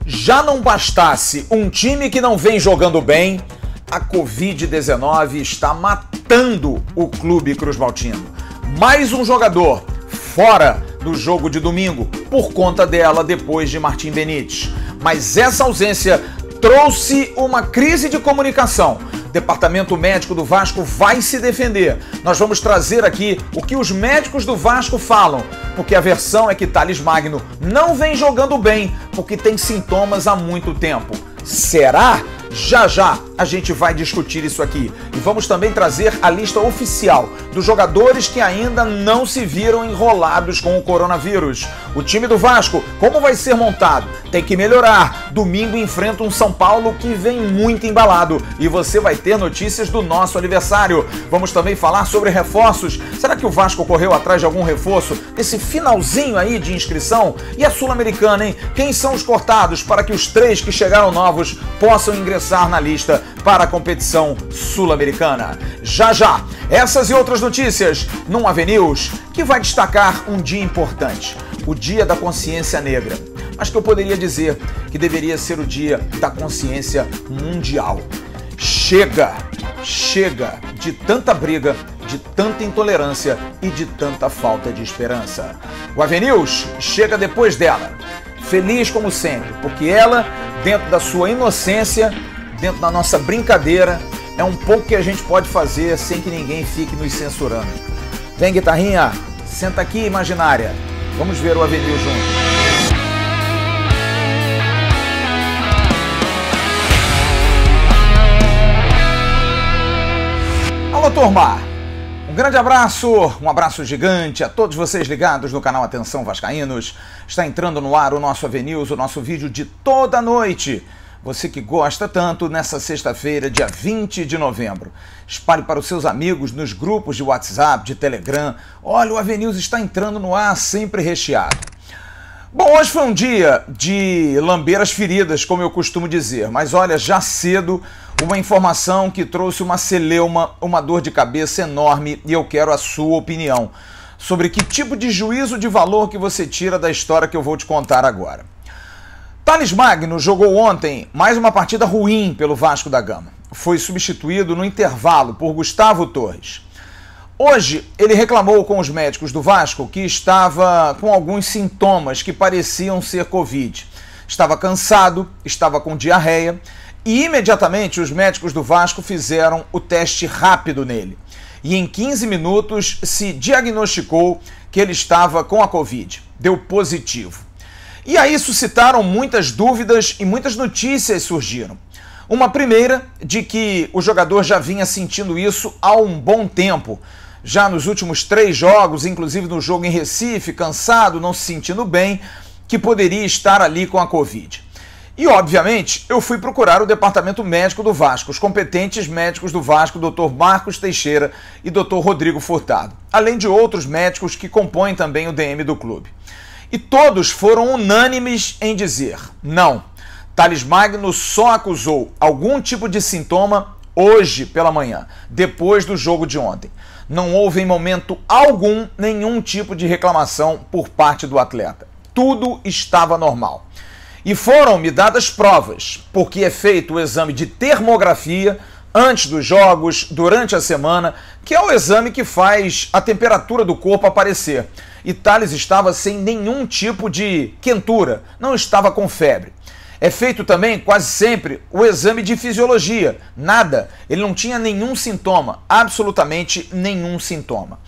Já não bastasse um time que não vem jogando bem, a Covid-19 está matando o clube cruzmaltino. Mais um jogador fora do jogo de domingo, por conta dela depois de Martim Benítez. Mas essa ausência trouxe uma crise de comunicação. O departamento médico do Vasco vai se defender. Nós vamos trazer aqui o que os médicos do Vasco falam, porque a versão é que Thales Magno não vem jogando bem, porque tem sintomas há muito tempo. Será? Já já a gente vai discutir isso aqui. E vamos também trazer a lista oficial dos jogadores que ainda não se viram enrolados com o coronavírus. O time do Vasco, como vai ser montado? Tem que melhorar. Domingo enfrenta um São Paulo que vem muito embalado. E você vai ter notícias do nosso aniversário. Vamos também falar sobre reforços. Será que o Vasco correu atrás de algum reforço nesse finalzinho aí de inscrição? E a Sul-Americana, hein? Quem são os cortados para que os 3 que chegaram novos possam ingressar na lista para a competição sul-americana? Já já, essas e outras notícias no AVNews, que vai destacar um dia importante, o Dia da Consciência Negra, mas que eu poderia dizer que deveria ser o Dia da Consciência Mundial. Chega de tanta briga, de tanta intolerância e de tanta falta de esperança. O AVNews chega depois dela, feliz como sempre, porque ela, dentro da sua inocência, dentro da nossa brincadeira, é um pouco que a gente pode fazer sem que ninguém fique nos censurando. Vem, guitarrinha, senta aqui, imaginária. Vamos ver o AVNews juntos. Alô, turma! Um grande abraço, um abraço gigante a todos vocês ligados no canal Atenção Vascaínos. Está entrando no ar o nosso AVNews, o nosso vídeo de toda noite. Você que gosta tanto, nessa sexta-feira, dia 20 de novembro. Espalhe para os seus amigos nos grupos de WhatsApp, de Telegram. Olha, o AVNews está entrando no ar sempre recheado. Bom, hoje foi um dia de lamber as feridas, como eu costumo dizer. Mas olha, já cedo, uma informação que trouxe uma celeuma, uma dor de cabeça enorme, e eu quero a sua opinião sobre que tipo de juízo de valor que você tira da história que eu vou te contar agora. Thales Magno jogou ontem mais uma partida ruim pelo Vasco da Gama. Foi substituído no intervalo por Gustavo Torres. Hoje, ele reclamou com os médicos do Vasco que estava com alguns sintomas que pareciam ser Covid. Estava cansado, estava com diarreia e imediatamente os médicos do Vasco fizeram o teste rápido nele. E em 15 minutos se diagnosticou que ele estava com a Covid. Deu positivo. E aí suscitaram muitas dúvidas e muitas notícias surgiram. Uma primeira, de que o jogador já vinha sentindo isso há um bom tempo. Já nos últimos 3 jogos, inclusive no jogo em Recife, cansado, não se sentindo bem, que poderia estar ali com a Covid. E, obviamente, eu fui procurar o departamento médico do Vasco, os competentes médicos do Vasco, Dr. Marcos Teixeira e Dr. Rodrigo Furtado, além de outros médicos que compõem também o DM do clube. E todos foram unânimes em dizer: não, Thales Magno só acusou algum tipo de sintoma hoje pela manhã, depois do jogo de ontem. Não houve em momento algum nenhum tipo de reclamação por parte do atleta. Tudo estava normal. E foram-me dadas provas, porque é feito o exame de termografia antes dos jogos, durante a semana, que é o exame que faz a temperatura do corpo aparecer. E Thales estava sem nenhum tipo de quentura, não estava com febre. É feito também, quase sempre, o exame de fisiologia. Nada, ele não tinha nenhum sintoma, absolutamente nenhum sintoma.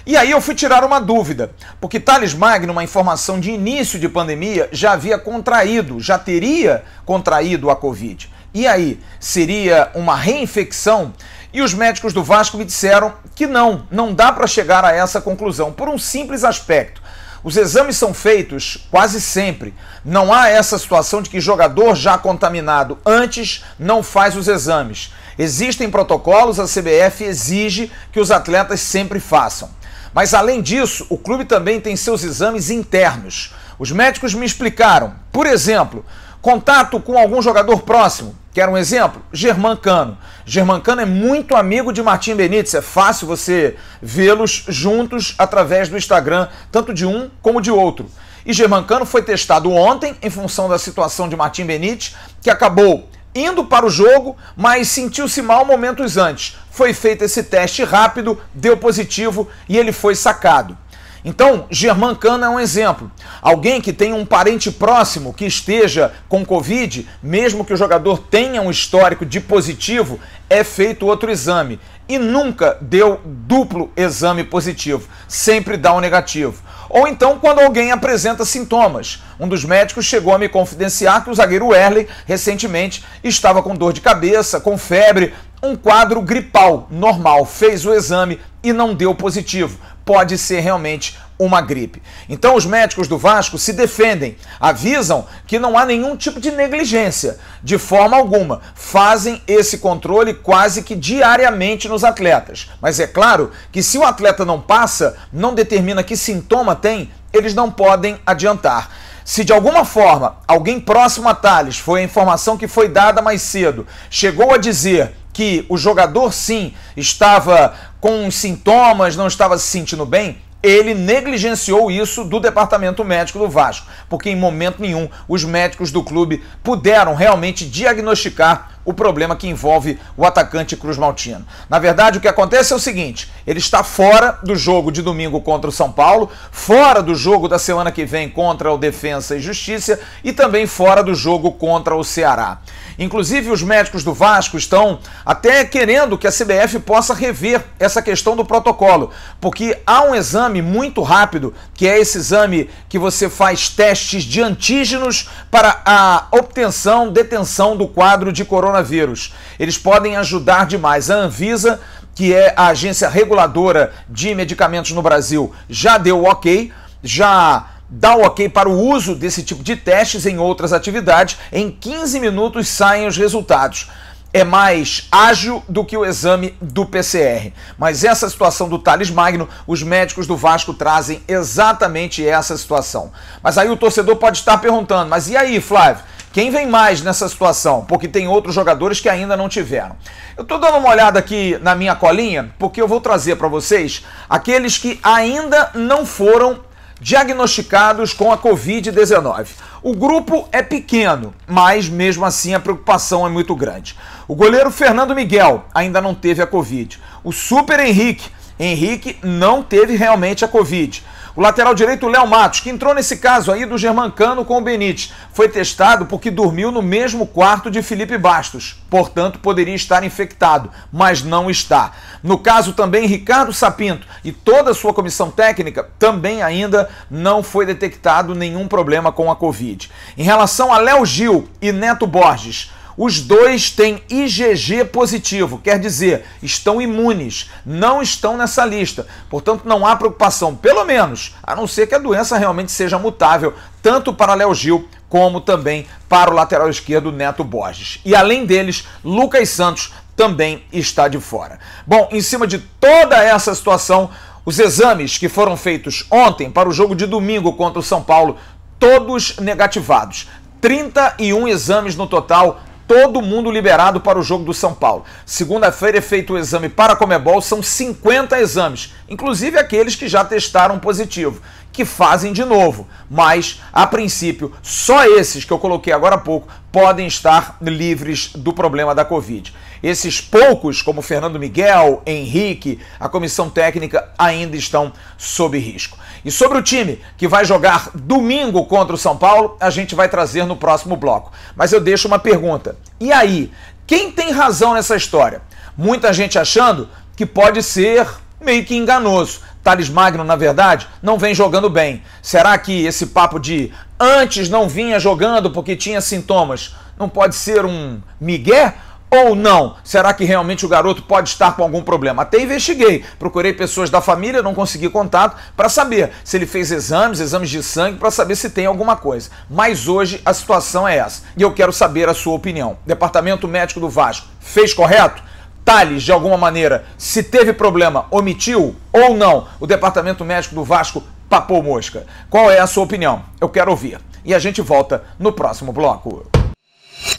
E aí eu fui tirar uma dúvida, porque Thales Magno, uma informação de início de pandemia, já havia contraído, já teria contraído a Covid. E aí, seria uma reinfecção? E os médicos do Vasco me disseram que não dá para chegar a essa conclusão, por um simples aspecto. Os exames são feitos quase sempre. Não há essa situação de que jogador já contaminado antes não faz os exames. Existem protocolos, a CBF exige que os atletas sempre façam. Mas além disso, o clube também tem seus exames internos. Os médicos me explicaram, por exemplo, contato com algum jogador próximo. Quer um exemplo? Germancano. Germancano é muito amigo de Martim Benítez, é fácil você vê-los juntos através do Instagram, tanto de um como de outro. E Germancano foi testado ontem em função da situação de Martim Benítez, que acabou indo para o jogo, mas sentiu-se mal momentos antes. Foi feito esse teste rápido, deu positivo e ele foi sacado. Então, Germancano é um exemplo. Alguém que tem um parente próximo que esteja com Covid, mesmo que o jogador tenha um histórico de positivo, é feito outro exame. E nunca deu duplo exame positivo, sempre dá um negativo. Ou então quando alguém apresenta sintomas. Um dos médicos chegou a me confidenciar que o zagueiro Wesley recentemente estava com dor de cabeça, com febre, um quadro gripal normal, fez o exame e não deu positivo. Pode ser realmente uma gripe. Então os médicos do Vasco se defendem, avisam que não há nenhum tipo de negligência, de forma alguma. Fazem esse controle quase que diariamente nos atletas. Mas é claro que se o atleta não passa, não determina que sintoma tem, eles não podem adiantar. Se de alguma forma alguém próximo a Tales, foi a informação que foi dada mais cedo, chegou a dizer que o jogador sim estava com sintomas, não estava se sentindo bem, ele negligenciou isso do departamento médico do Vasco, porque em momento nenhum os médicos do clube puderam realmente diagnosticar o problema que envolve o atacante Cruz Maltino. Na verdade, o que acontece é o seguinte, ele está fora do jogo de domingo contra o São Paulo, fora do jogo da semana que vem contra o Defensa e Justiça e também fora do jogo contra o Ceará. Inclusive, os médicos do Vasco estão até querendo que a CBF possa rever essa questão do protocolo, porque há um exame muito rápido, que é esse exame que você faz testes de antígenos para a obtenção, detenção do quadro de coronavírus. Eles podem ajudar demais. A Anvisa, que é a agência reguladora de medicamentos no Brasil, já deu o ok, já dá o ok para o uso desse tipo de testes em outras atividades. Em 15 minutos saem os resultados. É mais ágil do que o exame do PCR. Mas essa situação do Tales Magno, os médicos do Vasco trazem exatamente essa situação. Mas aí o torcedor pode estar perguntando, mas e aí, Flávio? Quem vem mais nessa situação? Porque tem outros jogadores que ainda não tiveram. Eu estou dando uma olhada aqui na minha colinha, porque eu vou trazer para vocês aqueles que ainda não foram diagnosticados com a Covid-19. O grupo é pequeno, mas mesmo assim a preocupação é muito grande. O goleiro Fernando Miguel ainda não teve a Covid. O Super Henrique não teve realmente a Covid. O lateral direito Léo Matos, que entrou nesse caso aí do Germancano com o Benítez, foi testado porque dormiu no mesmo quarto de Felipe Bastos. Portanto, poderia estar infectado, mas não está. No caso também, Ricardo Sapinto e toda a sua comissão técnica também ainda não foi detectado nenhum problema com a Covid. Em relação a Léo Gil e Neto Borges, os dois têm IgG positivo, quer dizer, estão imunes, não estão nessa lista. Portanto, não há preocupação, pelo menos, a não ser que a doença realmente seja mutável, tanto para Léo Gil como também para o lateral esquerdo Neto Borges. E além deles, Lucas Santos também está de fora. Bom, em cima de toda essa situação, os exames que foram feitos ontem para o jogo de domingo contra o São Paulo, todos negativados. 31 exames no total, todo mundo liberado para o jogo do São Paulo. Segunda-feira é feito o exame para a Conmebol, são 50 exames, inclusive aqueles que já testaram positivo, que fazem de novo, mas, a princípio, só esses que eu coloquei agora há pouco podem estar livres do problema da Covid. Esses poucos, como Fernando Miguel, Henrique, a comissão técnica, ainda estão sob risco. E sobre o time que vai jogar domingo contra o São Paulo, a gente vai trazer no próximo bloco. Mas eu deixo uma pergunta. E aí, quem tem razão nessa história? Muita gente achando que pode ser meio que enganoso. Tales Magno, na verdade, não vem jogando bem. Será que esse papo de antes não vinha jogando porque tinha sintomas não pode ser um migué? Ou não? Será que realmente o garoto pode estar com algum problema? Até investiguei, procurei pessoas da família, não consegui contato para saber se ele fez exames de sangue, para saber se tem alguma coisa. Mas hoje a situação é essa e eu quero saber a sua opinião. Departamento Médico do Vasco fez correto? Tales, de alguma maneira, se teve problema, omitiu ou não? O Departamento Médico do Vasco papou mosca. Qual é a sua opinião? Eu quero ouvir. E a gente volta no próximo bloco.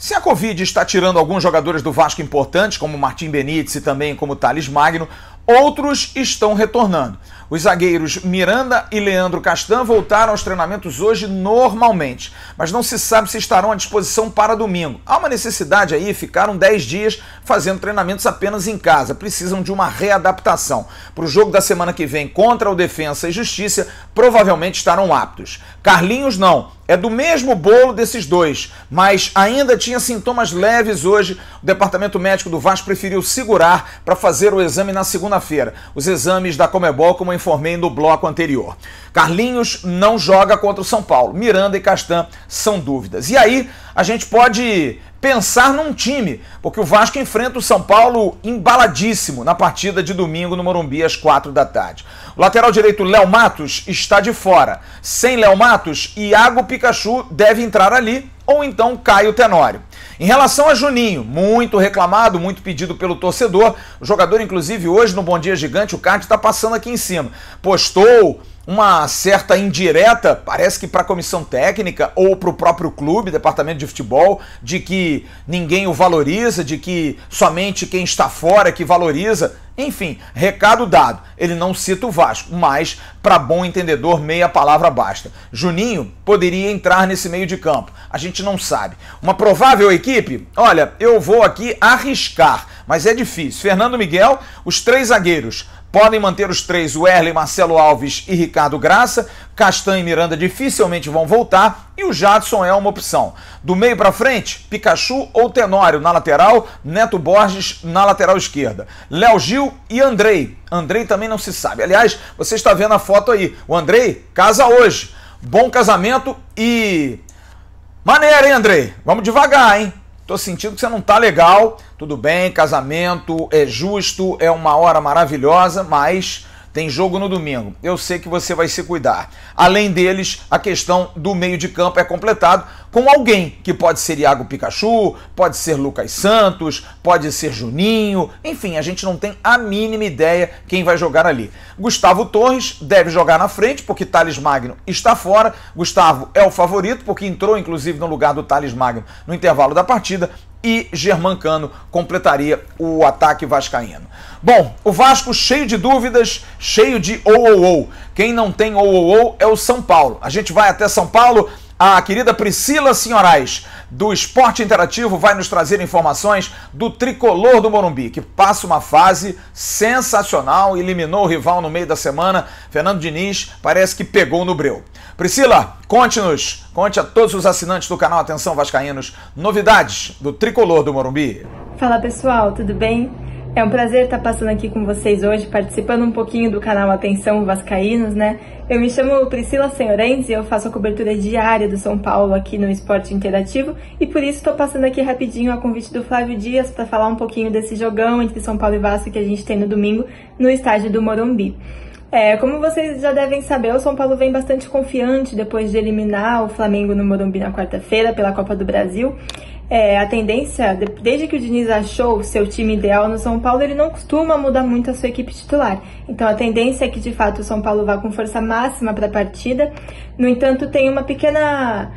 Se a Covid está tirando alguns jogadores do Vasco importantes, como Martim Benítez e também como Tales Magno, outros estão retornando. Os zagueiros Miranda e Leandro Castan voltaram aos treinamentos hoje normalmente, mas não se sabe se estarão à disposição para domingo. Há uma necessidade aí, ficaram 10 dias fazendo treinamentos apenas em casa, precisam de uma readaptação. Para o jogo da semana que vem contra o Defensa e Justiça, provavelmente estarão aptos. Carlinhos não. É do mesmo bolo desses dois, mas ainda tinha sintomas leves hoje. O departamento médico do Vasco preferiu segurar para fazer o exame na segunda-feira. Os exames da Conmebol, como eu informei no bloco anterior. Carlinhos não joga contra o São Paulo. Miranda e Castan são dúvidas. E aí a gente pode pensar num time, porque o Vasco enfrenta o São Paulo embaladíssimo na partida de domingo no Morumbi às 4 da tarde. O lateral direito Léo Matos está de fora. Sem Léo Matos, Iago Pikachu deve entrar ali, ou então Caio Tenório. Em relação a Juninho, muito reclamado, muito pedido pelo torcedor, o jogador inclusive hoje no Bom Dia Gigante, o card está passando aqui em cima, postou uma certa indireta, parece que para a comissão técnica ou para o próprio clube, departamento de futebol, de que ninguém o valoriza, de que somente quem está fora é que valoriza. Enfim, recado dado. Ele não cita o Vasco, mas para bom entendedor, meia palavra basta. Juninho poderia entrar nesse meio de campo. A gente não sabe. Uma provável equipe? Olha, eu vou aqui arriscar, mas é difícil. Fernando Miguel, os 3 zagueiros. Podem manter os 3, o Erle, Marcelo Alves e Ricardo Graça. Castan e Miranda dificilmente vão voltar e o Jadson é uma opção. Do meio para frente, Pikachu ou Tenório na lateral, Neto Borges na lateral esquerda. Léo Gil e Andrei. Andrei também não se sabe. Aliás, você está vendo a foto aí. O Andrei casa hoje. Bom casamento e... maneiro, hein, Andrei? Vamos devagar, hein? Tô sentindo que você não tá legal. Tudo bem, casamento é justo, é uma hora maravilhosa, mas tem jogo no domingo. Eu sei que você vai se cuidar. Além deles, a questão do meio de campo é completado com alguém, que pode ser Iago Pikachu, pode ser Lucas Santos, pode ser Juninho, enfim, a gente não tem a mínima ideia quem vai jogar ali. Gustavo Torres deve jogar na frente, porque Thales Magno está fora. Gustavo é o favorito, porque entrou inclusive no lugar do Thales Magno no intervalo da partida, e Germancano completaria o ataque vascaíno. Bom, o Vasco cheio de dúvidas, cheio de ou. Quem não tem ou é o São Paulo. A gente vai até São Paulo. A querida Priscila Senhorais, do Esporte Interativo, vai nos trazer informações do tricolor do Morumbi, que passa uma fase sensacional, eliminou o rival no meio da semana. Fernando Diniz parece que pegou no breu. Priscila, conte a todos os assinantes do canal Atenção Vascaínos, novidades do tricolor do Morumbi. Fala pessoal, tudo bem? É um prazer estar passando aqui com vocês hoje, participando um pouquinho do canal Atenção Vascaínos, né? Eu me chamo Priscila Senhorense e eu faço a cobertura diária do São Paulo aqui no Esporte Interativo e por isso estou passando aqui rapidinho a convite do Flávio Dias para falar um pouquinho desse jogão entre São Paulo e Vasco que a gente tem no domingo no estádio do Morumbi. Como vocês já devem saber, o São Paulo vem bastante confiante depois de eliminar o Flamengo no Morumbi na quarta-feira pela Copa do Brasil. A tendência, desde que o Diniz achou o seu time ideal no São Paulo, ele não costuma mudar muito a sua equipe titular. Então a tendência é que de fato o São Paulo vá com força máxima para a partida. No entanto, tem uma pequena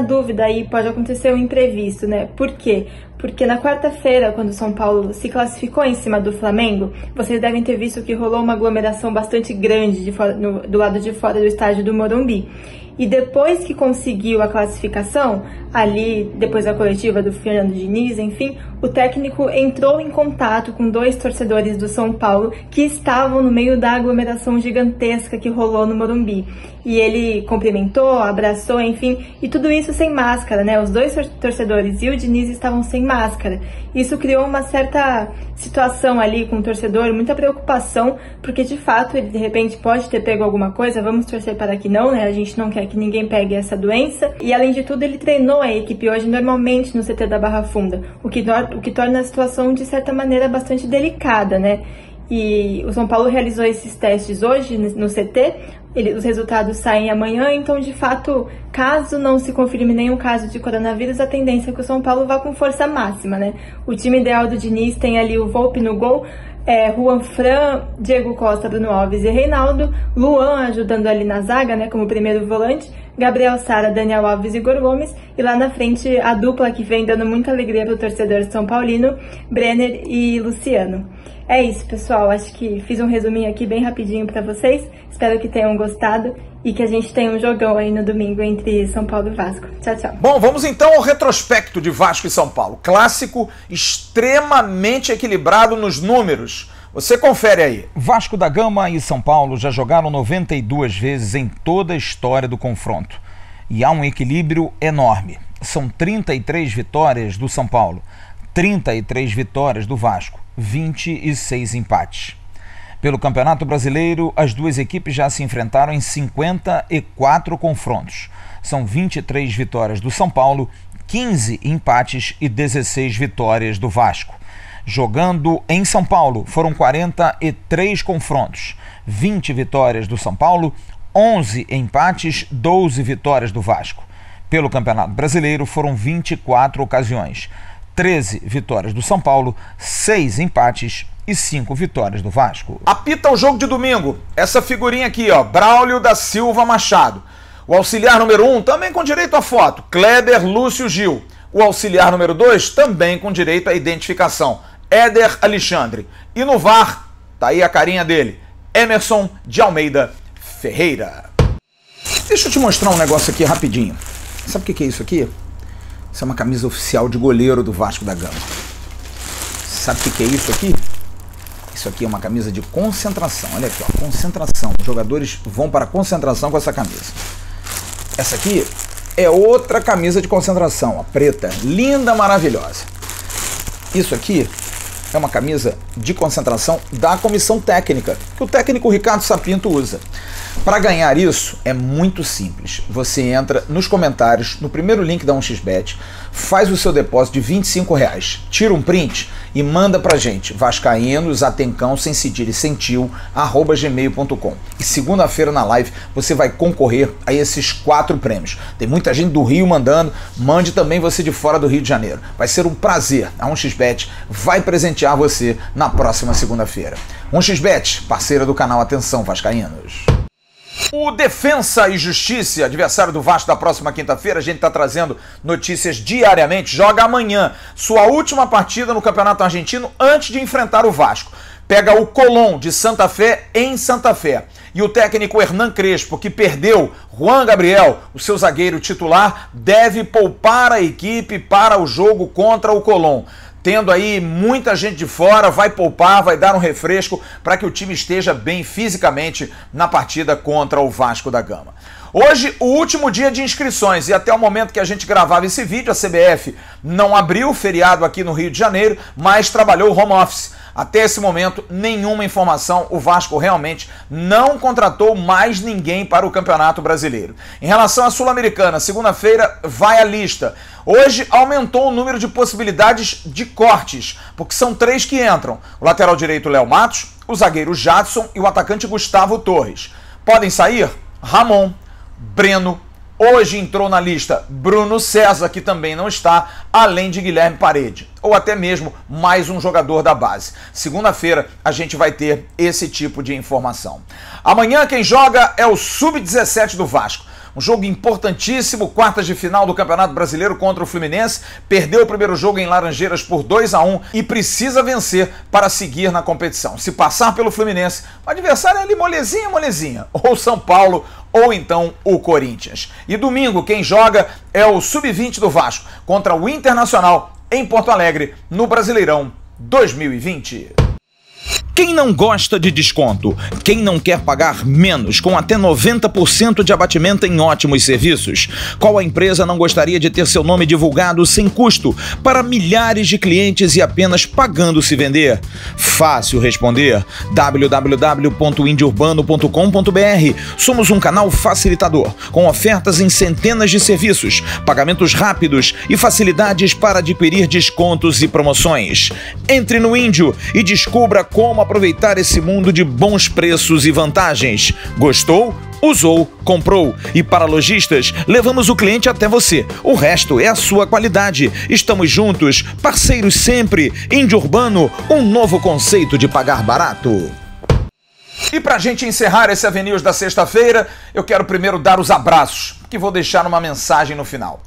dúvida aí, pode acontecer um imprevisto, né? Por quê? Porque na quarta-feira, quando o São Paulo se classificou em cima do Flamengo, vocês devem ter visto que rolou uma aglomeração bastante grande do lado de fora do estádio do Morumbi. E depois que conseguiu a classificação, ali, depois da coletiva do Fernando Diniz, enfim, o técnico entrou em contato com 2 torcedores do São Paulo que estavam no meio da aglomeração gigantesca que rolou no Morumbi. E ele cumprimentou, abraçou, enfim, e tudo isso sem máscara, né? Os 2 torcedores e o Diniz estavam sem máscara. Isso criou uma certa situação ali com o torcedor, muita preocupação, porque de fato ele de repente pode ter pego alguma coisa, vamos torcer para que não, né? A gente não quer que ninguém pegue essa doença. E além de tudo, ele treinou a equipe hoje normalmente no CT da Barra Funda, o que torna a situação de certa maneira bastante delicada, né? E o São Paulo realizou esses testes hoje no CT, os resultados saem amanhã, então de fato, caso não se confirme nenhum caso de coronavírus, a tendência é que o São Paulo vá com força máxima, né? O time ideal do Diniz tem ali o Volpi no gol, Juan Fran, Diego Costa, Bruno Alves e Reinaldo, Luan ajudando ali na zaga, né, como primeiro volante, Gabriel Sara, Daniel Alves e Igor Gomes. E lá na frente, a dupla que vem dando muita alegria pro torcedor São Paulino, Brenner e Luciano. É isso, pessoal. Acho que fiz um resuminho aqui bem rapidinho para vocês. Espero que tenham gostado e que a gente tenha um jogão aí no domingo entre São Paulo e Vasco. Tchau, tchau. Bom, vamos então ao retrospecto de Vasco e São Paulo. Clássico extremamente equilibrado nos números. Você confere aí. Vasco da Gama e São Paulo já jogaram 92 vezes em toda a história do confronto. E há um equilíbrio enorme. São 33 vitórias do São Paulo, 33 vitórias do Vasco, 26 empates. Pelo Campeonato Brasileiro, as duas equipes já se enfrentaram em 54 confrontos. São 23 vitórias do São Paulo, 15 empates e 16 vitórias do Vasco. Jogando em São Paulo, foram 43 confrontos, 20 vitórias do São Paulo, 11 empates, 12 vitórias do Vasco. Pelo Campeonato Brasileiro, foram 24 ocasiões, 13 vitórias do São Paulo, 6 empates e 5 vitórias do Vasco. Apita o jogo de domingo. Essa figurinha aqui, ó, Braulio da Silva Machado. O auxiliar número 1, também com direito à foto, Kleber Lúcio Gil. O auxiliar número 2, também com direito à identificação, Éder Alexandre. E no VAR, tá aí a carinha dele, Emerson de Almeida Ferreira. Deixa eu te mostrar um negócio aqui rapidinho. Sabe o que é isso aqui? Isso é uma camisa oficial de goleiro do Vasco da Gama. Sabe o que é isso aqui? Isso aqui é uma camisa de concentração. Olha aqui, ó, concentração. Os jogadores vão para a concentração com essa camisa. Essa aqui é outra camisa de concentração, ó, preta, linda, maravilhosa. Isso aqui é uma camisa de concentração da comissão técnica, que o técnico Ricardo Sapinto usa. Para ganhar isso é muito simples. Você entra nos comentários, no primeiro link da 1xBet, faz o seu depósito de R$25, tira um print e manda pra gente, vascaínos, atencão, sem cedilha e sem tio, @gmail.com. E segunda-feira na live você vai concorrer a esses 4 prêmios. Tem muita gente do Rio mandando, mande também você de fora do Rio de Janeiro. Vai ser um prazer. A 1xBet vai presentear você na próxima segunda-feira. 1xBet, parceira do canal Atenção Vascaínos. O Defensa e Justiça, adversário do Vasco da próxima quinta-feira, a gente está trazendo notícias diariamente, joga amanhã sua última partida no Campeonato Argentino antes de enfrentar o Vasco. Pega o Colón de Santa Fé em Santa Fé. E o técnico Hernan Crespo, que perdeu Juan Gabriel, o seu zagueiro titular, deve poupar a equipe para o jogo contra o Colón. Tendo aí muita gente de fora, vai poupar, vai dar um refresco para que o time esteja bem fisicamente na partida contra o Vasco da Gama. Hoje, o último dia de inscrições, e até o momento que a gente gravava esse vídeo, a CBF não abriu o feriado aqui no Rio de Janeiro, mas trabalhou home office. Até esse momento, nenhuma informação, o Vasco realmente não contratou mais ninguém para o Campeonato Brasileiro. Em relação à Sul-Americana, segunda-feira vai a lista. Hoje aumentou o número de possibilidades de cortes, porque são 3 que entram. O lateral direito Léo Matos, o zagueiro Jadson e o atacante Gustavo Torres. Podem sair Ramon, Breno, hoje entrou na lista Bruno César, que também não está, além de Guilherme Parede, ou até mesmo mais um jogador da base. Segunda-feira a gente vai ter esse tipo de informação. Amanhã quem joga é o Sub-17 do Vasco. Um jogo importantíssimo, quartas de final do Campeonato Brasileiro contra o Fluminense. Perdeu o primeiro jogo em Laranjeiras por 2-1 e precisa vencer para seguir na competição. Se passar pelo Fluminense, o adversário é ali molezinha, ou São Paulo, ou então o Corinthians. E domingo quem joga é o Sub-20 do Vasco contra o Internacional em Porto Alegre, no Brasileirão 2020. Quem não gosta de desconto? Quem não quer pagar menos, com até 90% de abatimento em ótimos serviços? Qual a empresa não gostaria de ter seu nome divulgado sem custo para milhares de clientes e apenas pagando se vender? Fácil responder. www.indiurbano.com.br. Somos um canal facilitador, com ofertas em centenas de serviços, pagamentos rápidos e facilidades para adquirir descontos e promoções. Entre no Índio e descubra como aproveitar esse mundo de bons preços e vantagens. Gostou? Usou, comprou. E para lojistas, levamos o cliente até você. O resto é a sua qualidade. Estamos juntos, parceiros sempre. Índio Urbano, um novo conceito de pagar barato. E pra gente encerrar esse Avenews da sexta-feira, eu quero primeiro dar os abraços, que vou deixar uma mensagem no final.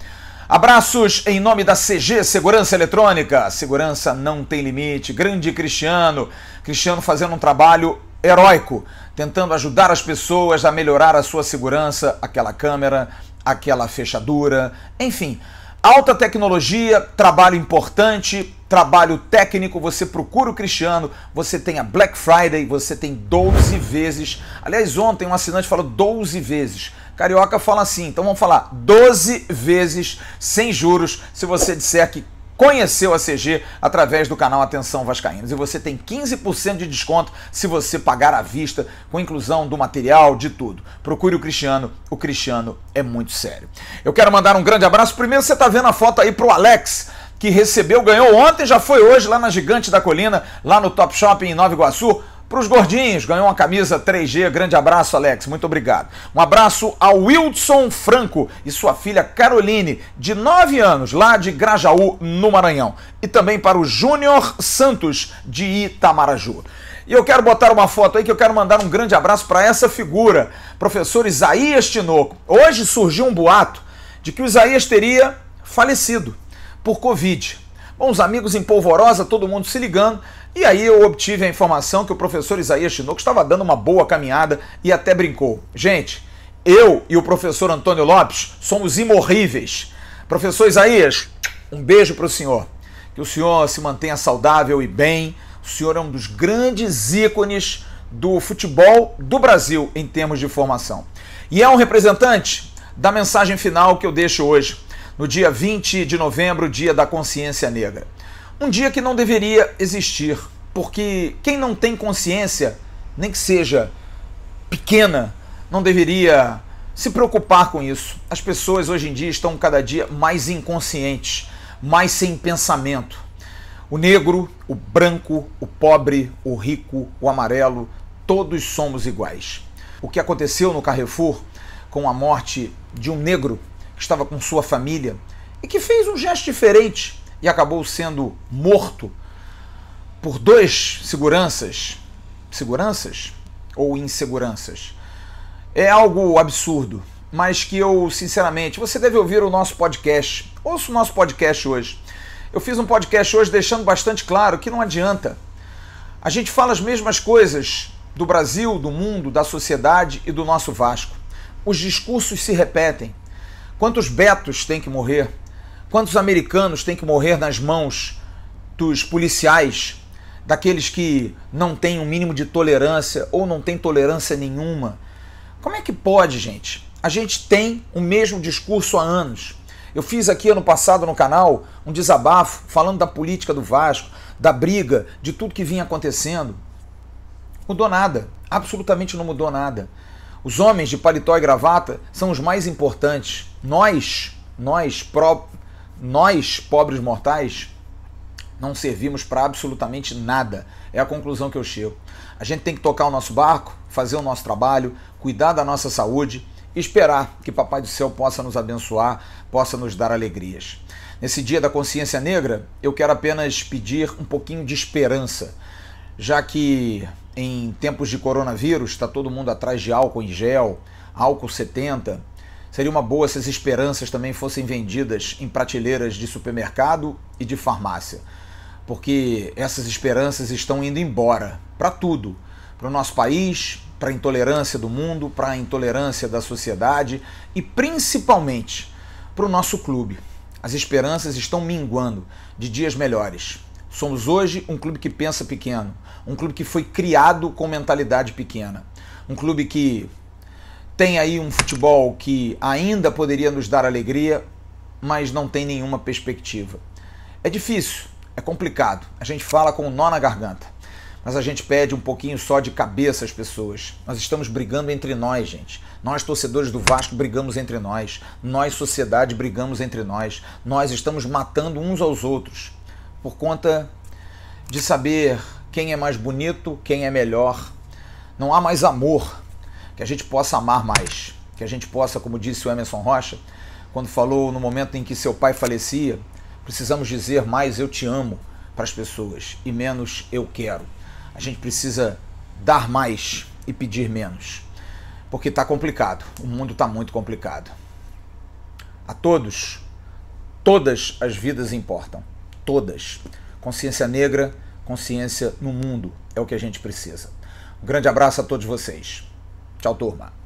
Abraços em nome da CG Segurança Eletrônica. Segurança não tem limite. Grande Cristiano. Cristiano fazendo um trabalho heróico, tentando ajudar as pessoas a melhorar a sua segurança, aquela câmera, aquela fechadura, enfim. Alta tecnologia, trabalho importante, trabalho técnico, você procura o Cristiano, você tem a Black Friday, você tem 12 vezes. Aliás, ontem um assinante falou 12 vezes. Carioca fala assim, então vamos falar 12 vezes sem juros se você disser que conheceu a CG através do canal Atenção Vascaínos. E você tem 15% de desconto se você pagar à vista, com inclusão do material, de tudo. Procure o Cristiano é muito sério. Eu quero mandar um grande abraço. Primeiro você está vendo a foto aí pro Alex, que recebeu, ganhou ontem, já foi hoje lá na Gigante da Colina, lá no Top Shopping em Nova Iguaçu. Para os gordinhos, ganhou uma camisa 3G, grande abraço, Alex, muito obrigado. Um abraço ao Wilson Franco e sua filha Caroline, de 9 anos, lá de Grajaú, no Maranhão. E também para o Júnior Santos, de Itamaraju. E eu quero botar uma foto aí que eu quero mandar um grande abraço para essa figura, professor Isaías Tinoco. Hoje surgiu um boato de que o Isaías teria falecido por Covid. Bom, os amigos em Polvorosa, todo mundo se ligando, e aí eu obtive a informação que o professor Isaías Tinoco estava dando uma boa caminhada e até brincou. Gente, eu e o professor Antônio Lopes somos imorríveis. Professor Isaías, um beijo para o senhor. Que o senhor se mantenha saudável e bem. O senhor é um dos grandes ícones do futebol do Brasil em termos de formação. E é um representante da mensagem final que eu deixo hoje, no dia 20 de novembro, dia da Consciência Negra. Um dia que não deveria existir, porque quem não tem consciência, nem que seja pequena, não deveria se preocupar com isso. As pessoas hoje em dia estão cada dia mais inconscientes, mais sem pensamento. O negro, o branco, o pobre, o rico, o amarelo, todos somos iguais. O que aconteceu no Carrefour com a morte de um negro que estava com sua família e que fez um gesto diferente e acabou sendo morto por 2 seguranças ou inseguranças. É algo absurdo, mas que eu, sinceramente, você deve ouvir o nosso podcast. Ouça o nosso podcast hoje. Eu fiz um podcast hoje deixando bastante claro que não adianta. A gente fala as mesmas coisas do Brasil, do mundo, da sociedade e do nosso Vasco. Os discursos se repetem. Quantos Betos têm que morrer? Quantos americanos têm que morrer nas mãos dos policiais, daqueles que não têm um mínimo de tolerância ou não têm tolerância nenhuma? Como é que pode, gente? A gente tem o mesmo discurso há anos. Eu fiz aqui ano passado no canal um desabafo falando da política do Vasco, da briga, de tudo que vinha acontecendo. Mudou nada, absolutamente não mudou nada. Os homens de paletó e gravata são os mais importantes. Nós, pobres mortais, não servimos para absolutamente nada. É a conclusão que eu chego. A gente tem que tocar o nosso barco, fazer o nosso trabalho, cuidar da nossa saúde e esperar que Papai do Céu possa nos abençoar, possa nos dar alegrias. Nesse dia da Consciência Negra, eu quero apenas pedir um pouquinho de esperança, já que em tempos de coronavírus está todo mundo atrás de álcool em gel, álcool 70. Seria uma boa se as esperanças também fossem vendidas em prateleiras de supermercado e de farmácia, porque essas esperanças estão indo embora para tudo, para o nosso país, para a intolerância do mundo, para a intolerância da sociedade e principalmente para o nosso clube. As esperanças estão minguando de dias melhores. Somos hoje um clube que pensa pequeno, um clube que foi criado com mentalidade pequena, um clube que tem aí um futebol que ainda poderia nos dar alegria, mas não tem nenhuma perspectiva. É difícil, é complicado, a gente fala com um nó na garganta, mas a gente pede um pouquinho só de cabeça às pessoas. Nós estamos brigando entre nós, gente. Nós, torcedores do Vasco, brigamos entre nós. Nós, sociedade, brigamos entre nós. Nós estamos matando uns aos outros por conta de saber quem é mais bonito, quem é melhor. Não há mais amor. Que a gente possa amar mais. Que a gente possa, como disse o Emerson Rocha, quando falou no momento em que seu pai falecia, precisamos dizer mais eu te amo para as pessoas e menos eu quero. A gente precisa dar mais e pedir menos. Porque está complicado, o mundo está muito complicado. A todos, todas as vidas importam, todas. Consciência negra, consciência no mundo é o que a gente precisa. Um grande abraço a todos vocês. Tchau, turma.